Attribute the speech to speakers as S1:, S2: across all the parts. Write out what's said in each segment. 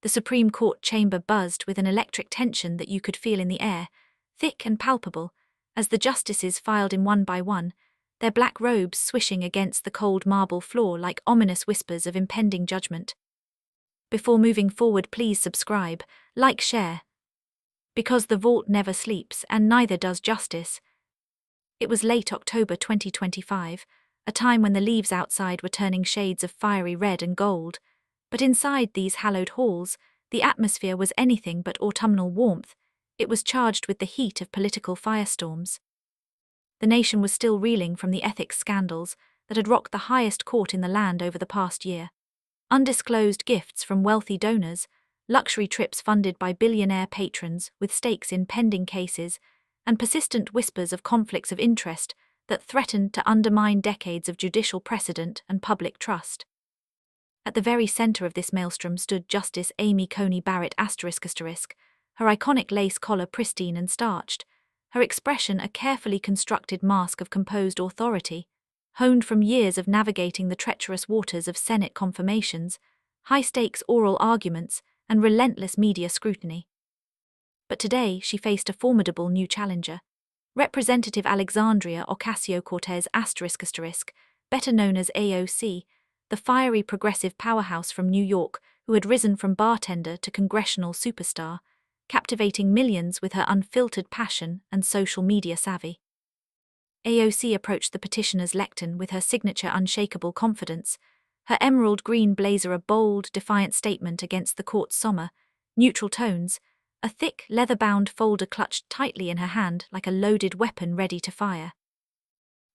S1: The Supreme Court chamber buzzed with an electric tension that you could feel in the air, thick and palpable, as the justices filed in one by one, their black robes swishing against the cold marble floor like ominous whispers of impending judgment. Before moving forward, please subscribe, like, share. Because the vault never sleeps, and neither does justice. It was late October 2025, a time when the leaves outside were turning shades of fiery red and gold, but inside these hallowed halls, the atmosphere was anything but autumnal warmth. It was charged with the heat of political firestorms. The nation was still reeling from the ethics scandals that had rocked the highest court in the land over the past year. Undisclosed gifts from wealthy donors, luxury trips funded by billionaire patrons with stakes in pending cases, and persistent whispers of conflicts of interest that threatened to undermine decades of judicial precedent and public trust. At the very center of this maelstrom stood Justice Amy Coney Barrett ***, her iconic lace collar pristine and starched, her expression a carefully constructed mask of composed authority, honed from years of navigating the treacherous waters of Senate confirmations, high-stakes oral arguments, and relentless media scrutiny. But today she faced a formidable new challenger, Representative Alexandria Ocasio-Cortez ***, better known as AOC, the fiery progressive powerhouse from New York who had risen from bartender to congressional superstar, captivating millions with her unfiltered passion and social media savvy. AOC approached the petitioner's lectern with her signature unshakable confidence, her emerald green blazer a bold, defiant statement against the court's somber, neutral tones, a thick, leather-bound folder clutched tightly in her hand like a loaded weapon ready to fire.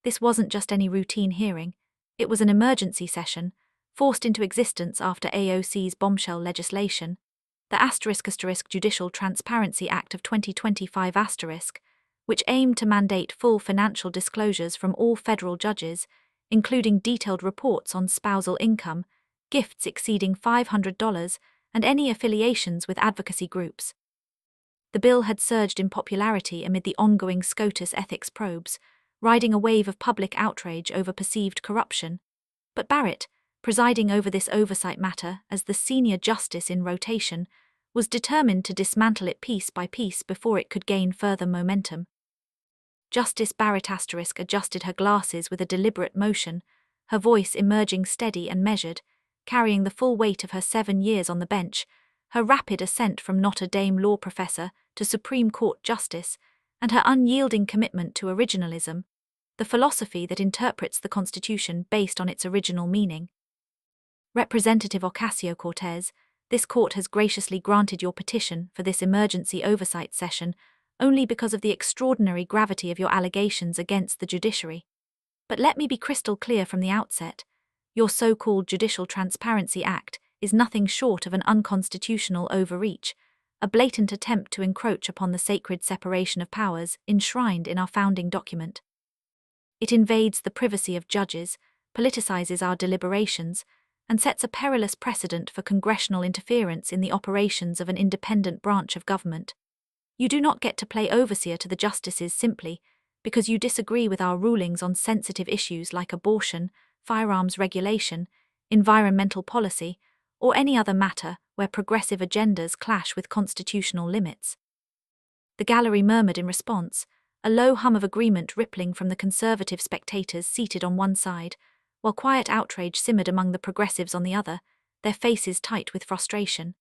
S1: This wasn't just any routine hearing, it was an emergency session, forced into existence after AOC's bombshell legislation, the Judicial Transparency Act of 2025 which aimed to mandate full financial disclosures from all federal judges, including detailed reports on spousal income, gifts exceeding $500, and any affiliations with advocacy groups. The bill had surged in popularity amid the ongoing SCOTUS ethics probes, riding a wave of public outrage over perceived corruption. But Barrett, presiding over this oversight matter as the senior justice in rotation, was determined to dismantle it piece by piece before it could gain further momentum. Justice Barrett * adjusted her glasses with a deliberate motion, her voice emerging steady and measured, carrying the full weight of her 7 years on the bench, her rapid ascent from Notre Dame law professor to Supreme Court justice, and her unyielding commitment to originalism, the philosophy that interprets the Constitution based on its original meaning. Representative Ocasio-Cortez, this court has graciously granted your petition for this emergency oversight session only because of the extraordinary gravity of your allegations against the judiciary. But let me be crystal clear from the outset, your so-called Judicial Transparency Act is nothing short of an unconstitutional overreach, a blatant attempt to encroach upon the sacred separation of powers enshrined in our founding document. It invades the privacy of judges, politicizes our deliberations, and sets a perilous precedent for congressional interference in the operations of an independent branch of government. You do not get to play overseer to the justices simply because you disagree with our rulings on sensitive issues like abortion, firearms regulation, environmental policy, or any other matter where progressive agendas clash with constitutional limits. The gallery murmured in response, a low hum of agreement rippling from the conservative spectators seated on one side, while quiet outrage simmered among the progressives on the other, their faces tight with frustration.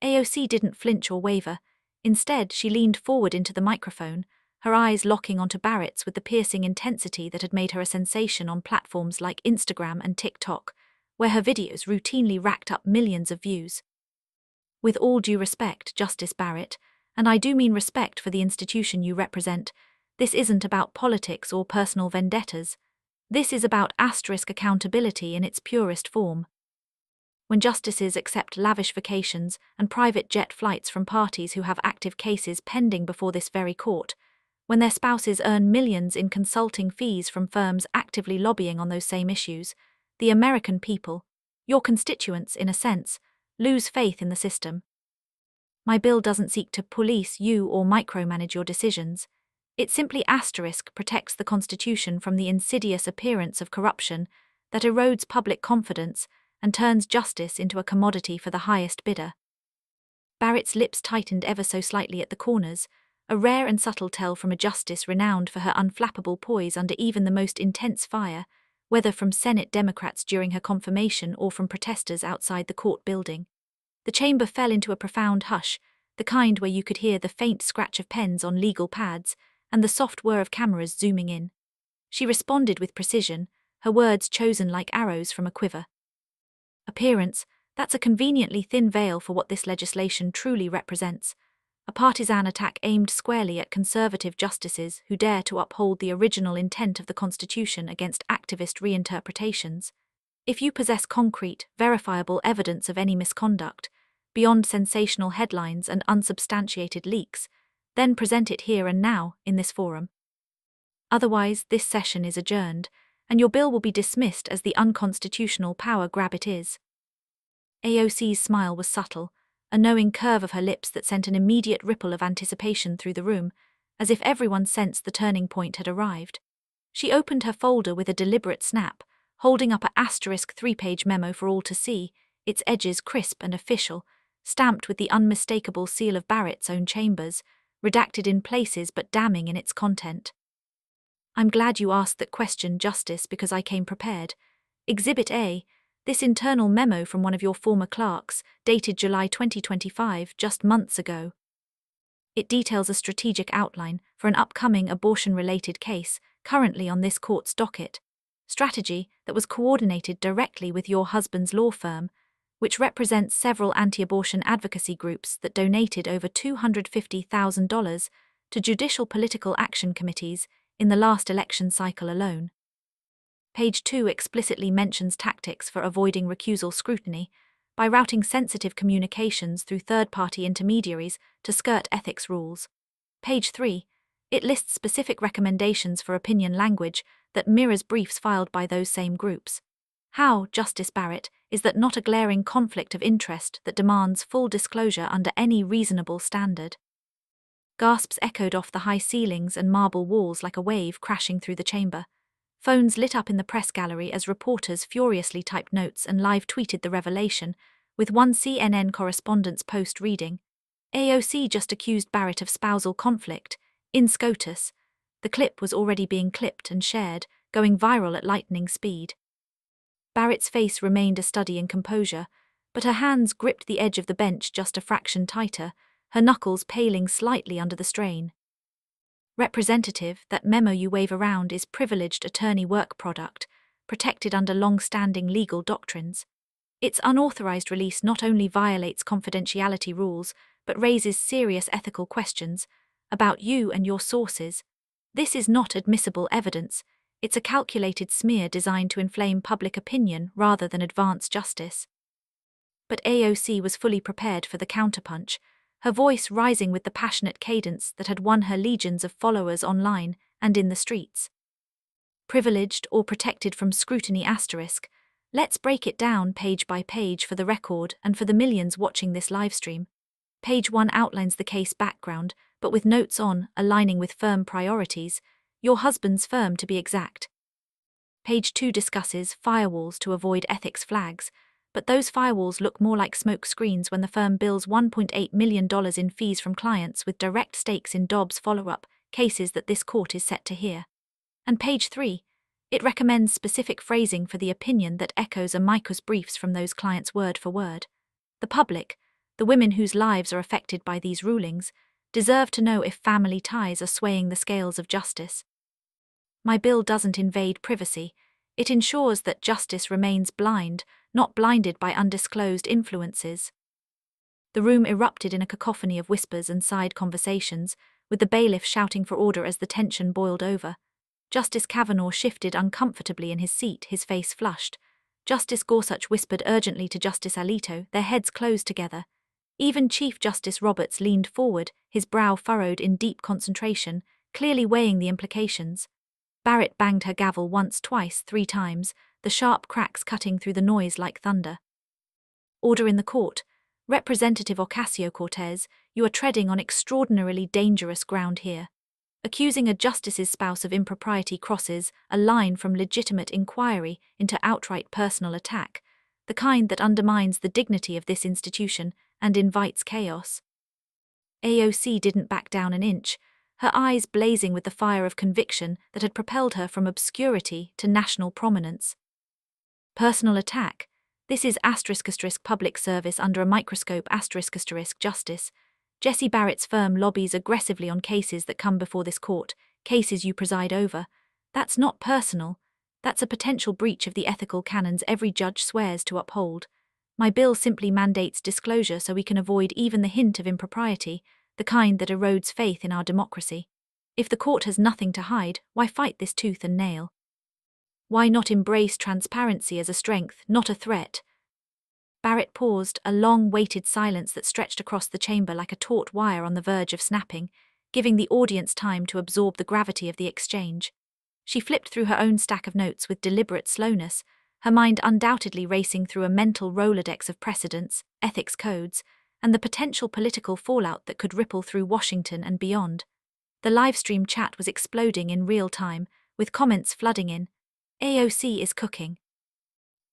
S1: AOC didn't flinch or waver. Instead, she leaned forward into the microphone, her eyes locking onto Barrett's with the piercing intensity that had made her a sensation on platforms like Instagram and TikTok, where her videos routinely racked up millions of views. With all due respect, Justice Barrett, and I do mean respect for the institution you represent, this isn't about politics or personal vendettas. This is about accountability in its purest form. When justices accept lavish vacations and private jet flights from parties who have active cases pending before this very court, when their spouses earn millions in consulting fees from firms actively lobbying on those same issues, the American people, your constituents in a sense, lose faith in the system. My bill doesn't seek to police you or micromanage your decisions. It simply protects the Constitution from the insidious appearance of corruption that erodes public confidence and turns justice into a commodity for the highest bidder. Barrett's lips tightened ever so slightly at the corners, a rare and subtle tell from a justice renowned for her unflappable poise under even the most intense fire, whether from Senate Democrats during her confirmation or from protesters outside the court building. The chamber fell into a profound hush, the kind where you could hear the faint scratch of pens on legal pads and the soft whir of cameras zooming in. She responded with precision, her words chosen like arrows from a quiver. Appearance, that's a conveniently thin veil for what this legislation truly represents. A partisan attack aimed squarely at conservative justices who dare to uphold the original intent of the Constitution against activist reinterpretations. If you possess concrete, verifiable evidence of any misconduct, beyond sensational headlines and unsubstantiated leaks, then present it here and now, in this forum. Otherwise, this session is adjourned, and your bill will be dismissed as the unconstitutional power grab it is. AOC's smile was subtle, a knowing curve of her lips that sent an immediate ripple of anticipation through the room, as if everyone sensed the turning point had arrived. She opened her folder with a deliberate snap, holding up an asterisk 3-page memo for all to see, its edges crisp and official, stamped with the unmistakable seal of Barrett's own chambers, redacted in places but damning in its content. I'm glad you asked that question, Justice, because I came prepared. Exhibit A, this internal memo from one of your former clerks, dated July 2025, just months ago. It details a strategic outline for an upcoming abortion-related case, currently on this court's docket. Strategy that was coordinated directly with your husband's law firm, which represents several anti-abortion advocacy groups that donated over $250,000 to judicial political action committees in the last election cycle alone. Page 2 explicitly mentions tactics for avoiding recusal scrutiny by routing sensitive communications through third-party intermediaries to skirt ethics rules. Page 3, it lists specific recommendations for opinion language that mirrors briefs filed by those same groups. How, Justice Barrett, is that not a glaring conflict of interest that demands full disclosure under any reasonable standard? Gasps echoed off the high ceilings and marble walls like a wave crashing through the chamber. Phones lit up in the press gallery as reporters furiously typed notes and live tweeted the revelation, with one CNN correspondent's post reading, AOC just accused Barrett of spousal conflict. In SCOTUS, the clip was already being clipped and shared, going viral at lightning speed. Barrett's face remained a study in composure, but her hands gripped the edge of the bench just a fraction tighter, her knuckles paling slightly under the strain. Representative, that memo you wave around is privileged attorney work product, protected under long-standing legal doctrines. Its unauthorized release not only violates confidentiality rules, but raises serious ethical questions about you and your sources. This is not admissible evidence. It's a calculated smear designed to inflame public opinion rather than advance justice. But AOC was fully prepared for the counterpunch, her voice rising with the passionate cadence that had won her legions of followers online and in the streets. Privileged or protected from scrutiny asterisk, let's break it down page by page for the record and for the millions watching this livestream. Page 1 outlines the case background, but with notes on, aligning with firm priorities, your husband's firm to be exact. Page 2 discusses firewalls to avoid ethics flags, but those firewalls look more like smoke screens when the firm bills $1.8 million in fees from clients with direct stakes in Dobbs follow-up cases that this court is set to hear. And page 3, it recommends specific phrasing for the opinion that echoes amicus briefs from those clients word for word. The public, the women whose lives are affected by these rulings, deserve to know if family ties are swaying the scales of justice. My bill doesn't invade privacy. It ensures that justice remains blind, not blinded by undisclosed influences. The room erupted in a cacophony of whispers and side conversations, with the bailiff shouting for order as the tension boiled over. Justice Kavanaugh shifted uncomfortably in his seat, his face flushed. Justice Gorsuch whispered urgently to Justice Alito, their heads closed together. Even Chief Justice Roberts leaned forward, his brow furrowed in deep concentration, clearly weighing the implications. Barrett banged her gavel once, twice, 3 times, the sharp cracks cutting through the noise like thunder. Order in the court. Representative Ocasio-Cortez, you are treading on extraordinarily dangerous ground here. Accusing a justice's spouse of impropriety crosses a line from legitimate inquiry into outright personal attack, the kind that undermines the dignity of this institution and invites chaos. AOC didn't back down an inch, her eyes blazing with the fire of conviction that had propelled her from obscurity to national prominence. Personal attack. This is ** public service under a microscope ** justice. Jesse Barrett's firm lobbies aggressively on cases that come before this court, cases you preside over. That's not personal. That's a potential breach of the ethical canons every judge swears to uphold. My bill simply mandates disclosure so we can avoid even the hint of impropriety, the kind that erodes faith in our democracy. If the court has nothing to hide, why fight this tooth and nail? Why not embrace transparency as a strength, not a threat? Barrett paused, a long-waited silence that stretched across the chamber like a taut wire on the verge of snapping, giving the audience time to absorb the gravity of the exchange. She flipped through her own stack of notes with deliberate slowness, her mind undoubtedly racing through a mental Rolodex of precedents, ethics codes, and the potential political fallout that could ripple through Washington and beyond. The livestream chat was exploding in real time, with comments flooding in. AOC is cooking.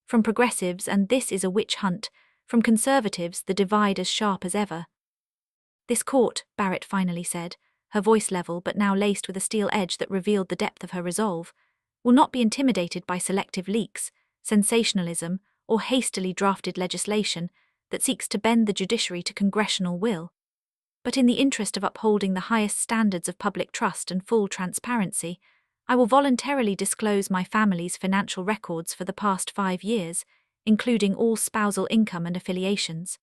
S1: From progressives, and this is a witch hunt. From conservatives, the divide as sharp as ever. This court, Barrett finally said, her voice level but now laced with a steel edge that revealed the depth of her resolve, will not be intimidated by selective leaks, sensationalism, or hastily drafted legislation that seeks to bend the judiciary to congressional will. But in the interest of upholding the highest standards of public trust and full transparency, I will voluntarily disclose my family's financial records for the past 5 years, including all spousal income and affiliations.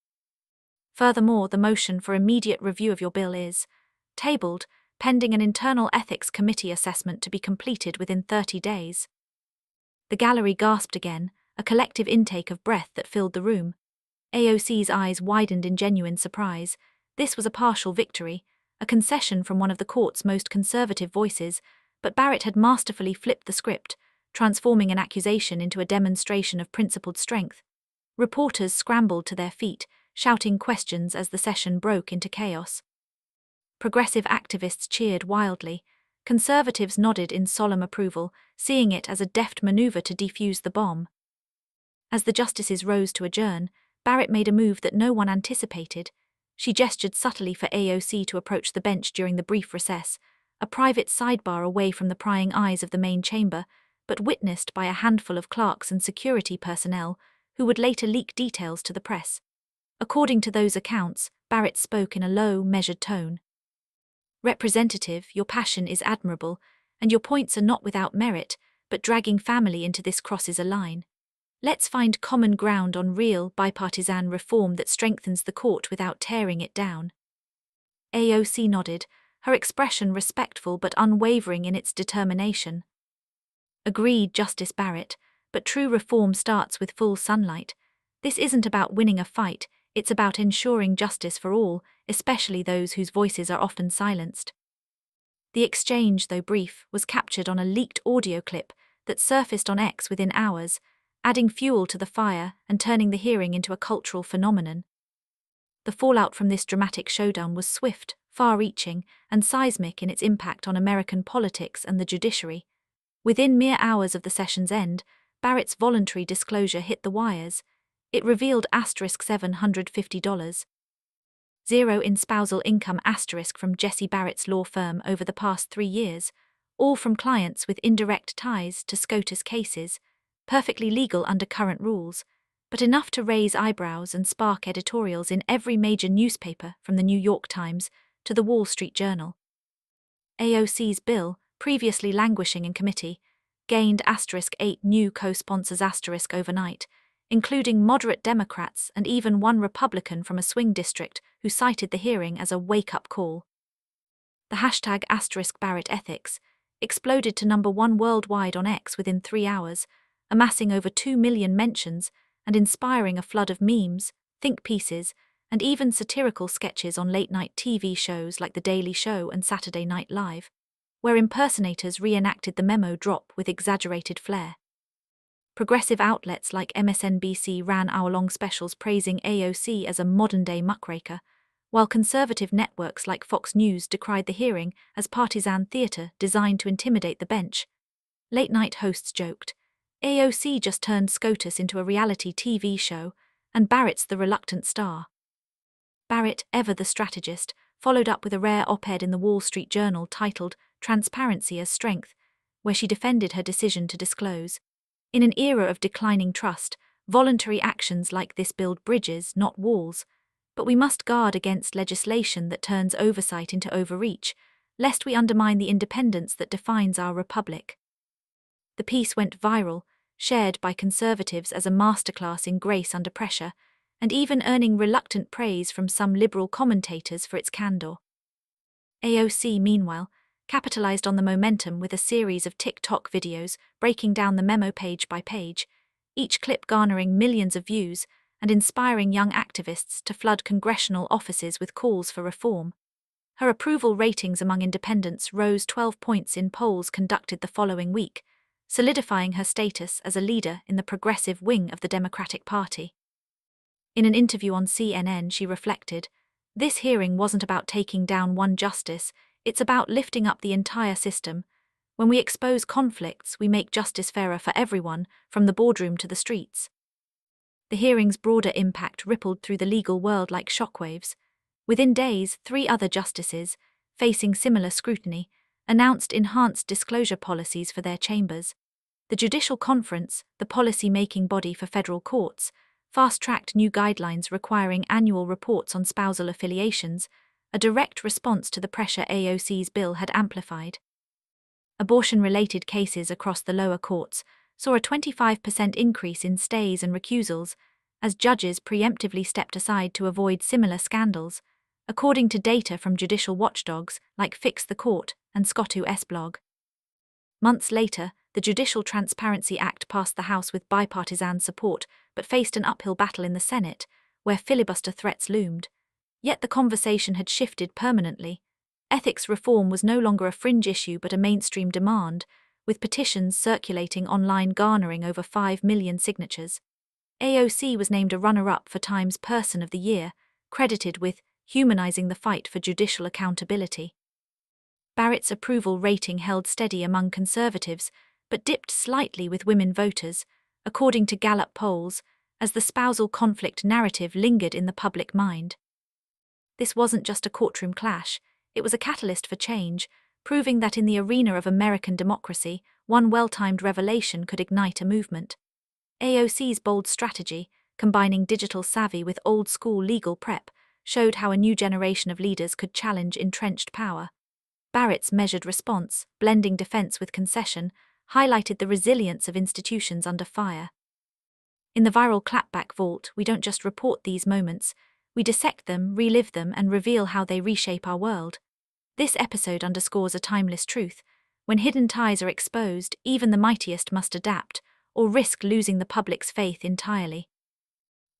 S1: Furthermore, the motion for immediate review of your bill is tabled, pending an internal ethics committee assessment to be completed within 30 days. The gallery gasped again, a collective intake of breath that filled the room. AOC's eyes widened in genuine surprise. This was a partial victory, a concession from one of the court's most conservative voices, but Barrett had masterfully flipped the script, transforming an accusation into a demonstration of principled strength. Reporters scrambled to their feet, shouting questions as the session broke into chaos. Progressive activists cheered wildly. Conservatives nodded in solemn approval, seeing it as a deft maneuver to defuse the bomb. As the justices rose to adjourn, Barrett made a move that no one anticipated. She gestured subtly for AOC to approach the bench during the brief recess, a private sidebar away from the prying eyes of the main chamber, but witnessed by a handful of clerks and security personnel who would later leak details to the press. According to those accounts, Barrett spoke in a low, measured tone. "Representative, your passion is admirable, and your points are not without merit, but dragging family into this crosses a line. Let's find common ground on real, bipartisan reform that strengthens the court without tearing it down." AOC nodded, her expression respectful but unwavering in its determination. "Agreed, Justice Barrett, but true reform starts with full sunlight. This isn't about winning a fight, it's about ensuring justice for all, especially those whose voices are often silenced." The exchange, though brief, was captured on a leaked audio clip that surfaced on X within hours, adding fuel to the fire and turning the hearing into a cultural phenomenon. The fallout from this dramatic showdown was swift, far-reaching, and seismic in its impact on American politics and the judiciary. Within mere hours of the session's end, Barrett's voluntary disclosure hit the wires. It revealed $750,000. Zero in spousal income from Jesse Barrett's law firm over the past 3 years, all from clients with indirect ties to SCOTUS cases, perfectly legal under current rules, but enough to raise eyebrows and spark editorials in every major newspaper from the New York Times to the Wall Street Journal. AOC's bill, previously languishing in committee, gained *8 new co-sponsors overnight, including moderate Democrats and even one Republican from a swing district who cited the hearing as a wake-up call. The hashtag *Barrett Ethics exploded to #1 worldwide on X within 3 hours, amassing over 2 million mentions and inspiring a flood of memes, think pieces, and even satirical sketches on late-night TV shows like The Daily Show and Saturday Night Live, where impersonators reenacted the Memo drop with exaggerated flair. Progressive outlets like MSNBC ran hour-long specials praising AOC as a modern-day muckraker, while conservative networks like Fox News decried the hearing as partisan theater designed to intimidate the bench. Late-night hosts joked, "AOC just turned SCOTUS into a reality TV show, and Barrett's the reluctant star." Barrett, ever the strategist, followed up with a rare op-ed in the Wall Street Journal titled Transparency as Strength, where she defended her decision to disclose. In an era of declining trust, voluntary actions like this build bridges, not walls, but we must guard against legislation that turns oversight into overreach, lest we undermine the independence that defines our republic. The piece went viral, shared by conservatives as a masterclass in grace under pressure, and even earning reluctant praise from some liberal commentators for its candor. AOC, meanwhile, capitalized on the momentum with a series of TikTok videos breaking down the memo page by page, each clip garnering millions of views and inspiring young activists to flood congressional offices with calls for reform. Her approval ratings among independents rose 12 points in polls conducted the following week, solidifying her status as a leader in the progressive wing of the Democratic Party. In an interview on CNN, she reflected, "This hearing wasn't about taking down one justice, it's about lifting up the entire system. When we expose conflicts, we make justice fairer for everyone, from the boardroom to the streets." The hearing's broader impact rippled through the legal world like shockwaves. Within days, 3 other justices, facing similar scrutiny, announced enhanced disclosure policies for their chambers. The Judicial Conference, the policy-making body for federal courts, fast-tracked new guidelines requiring annual reports on spousal affiliations, a direct response to the pressure AOC's bill had amplified. Abortion-related cases across the lower courts saw a 25% increase in stays and recusals, as judges preemptively stepped aside to avoid similar scandals, according to data from judicial watchdogs like Fix the Court and SCOTUS blog. Months later, the Judicial Transparency Act passed the House with bipartisan support, but faced an uphill battle in the Senate, where filibuster threats loomed. Yet the conversation had shifted permanently. Ethics reform was no longer a fringe issue but a mainstream demand, with petitions circulating online garnering over 5 million signatures. AOC was named a runner-up for Time's Person of the Year, credited with humanizing the fight for judicial accountability. Barrett's approval rating held steady among conservatives, but dipped slightly with women voters, according to Gallup polls, as the spousal conflict narrative lingered in the public mind. This wasn't just a courtroom clash, it was a catalyst for change, proving that in the arena of American democracy, one well-timed revelation could ignite a movement. AOC's bold strategy, combining digital savvy with old-school legal prep, showed how a new generation of leaders could challenge entrenched power. Barrett's measured response, blending defense with concession, highlighted the resilience of institutions under fire. In the viral Clapback vault, we don't just report these moments, we dissect them, relive them, and reveal how they reshape our world. This episode underscores a timeless truth. When hidden ties are exposed, even the mightiest must adapt, or risk losing the public's faith entirely.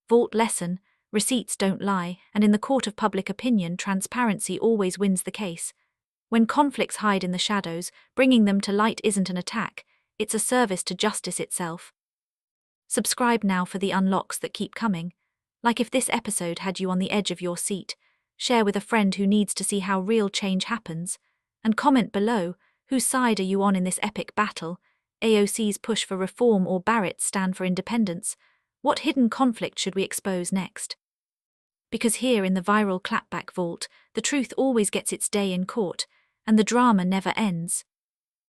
S1: Vault lesson: receipts don't lie, and in the court of public opinion, transparency always wins the case. When conflicts hide in the shadows, bringing them to light isn't an attack, it's a service to justice itself. Subscribe now for the unlocks that keep coming. Like if this episode had you on the edge of your seat, share with a friend who needs to see how real change happens, and comment below, whose side are you on in this epic battle? AOC's push for reform or Barrett's stand for independence? What hidden conflict should we expose next? Because here in the viral Clapback vault, the truth always gets its day in court, and the drama never ends.